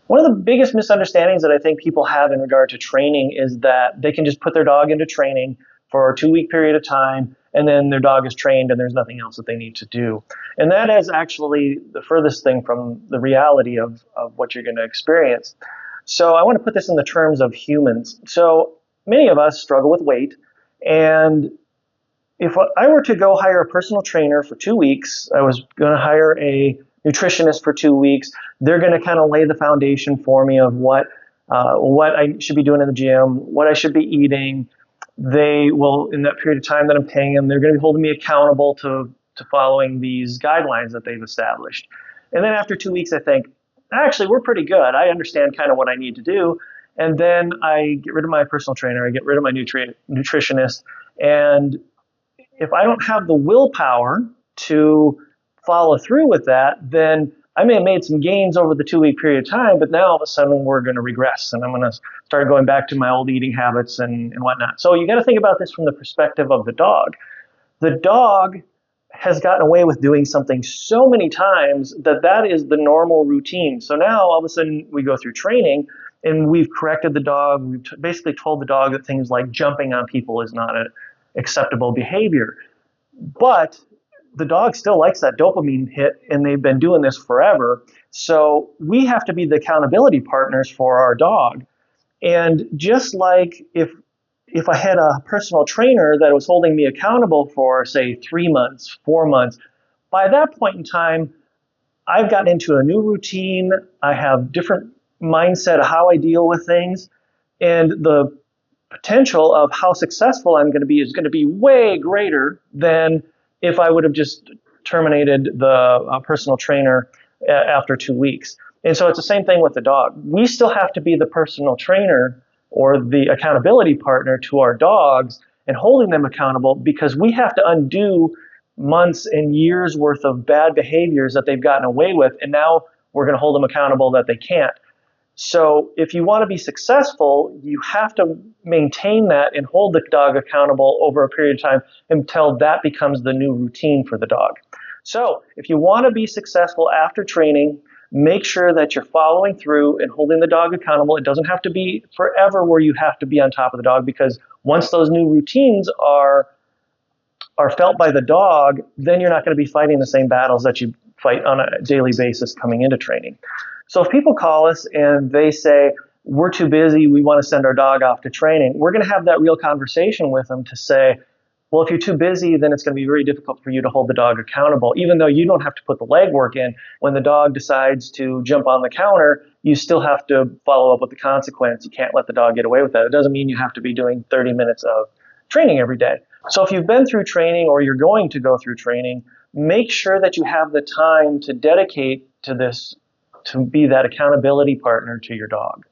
One of the biggest misunderstandings that I think people have in regard to training is that they can just put their dog into training for a 2-week period of time, and then their dog is trained and there's nothing else that they need to do. And that is actually the furthest thing from the reality of what you're going to experience. So I want to put this in the terms of humans. So many of us struggle with weight, and if I were to go hire a personal trainer for 2 weeks, I was going to hire a nutritionist for 2 weeks. They're going to kind of lay the foundation for me of what I should be doing in the gym, what I should be eating. They will, in that period of time that I'm paying them, they're going to be holding me accountable to following these guidelines that they've established. And then after 2 weeks, I think, actually, we're pretty good. I understand kind of what I need to do. And then I get rid of my personal trainer. I get rid of my nutritionist. And if I don't have the willpower to follow through with that, then I may have made some gains over the 2-week period of time, but now all of a sudden we're going to regress and I'm going to start going back to my old eating habits and whatnot. So you got to think about this from the perspective of the dog. The dog has gotten away with doing something so many times that is the normal routine. So now all of a sudden we go through training and we've corrected the dog. We've basically told the dog that things like jumping on people is not an acceptable behavior. But the dog still likes that dopamine hit, and they've been doing this forever. So we have to be the accountability partners for our dog. And just like if I had a personal trainer that was holding me accountable for, say, 3 months, 4 months, by that point in time, I've gotten into a new routine. I have different mindset of how I deal with things. And the potential of how successful I'm going to be is going to be way greater than if I would have just terminated the personal trainer after 2 weeks. And so it's the same thing with the dog. We still have to be the personal trainer or the accountability partner to our dogs and holding them accountable, because we have to undo months and years worth of bad behaviors that they've gotten away with. And now we're going to hold them accountable that they can't. So if you want to be successful, you have to maintain that and hold the dog accountable over a period of time until that becomes the new routine for the dog. So if you want to be successful after training, make sure that you're following through and holding the dog accountable. It doesn't have to be forever where you have to be on top of the dog, because once those new routines are felt by the dog, then you're not going to be fighting the same battles that you fight on a daily basis coming into training. So if people call us and they say, we're too busy, we want to send our dog off to training, we're going to have that real conversation with them to say, well, if you're too busy, then it's going to be very difficult for you to hold the dog accountable. Even though you don't have to put the legwork in, when the dog decides to jump on the counter, you still have to follow up with the consequence. You can't let the dog get away with that. It doesn't mean you have to be doing 30 minutes of training every day. So if you've been through training or you're going to go through training, make sure that you have the time to dedicate to this, to be that accountability partner to your dog.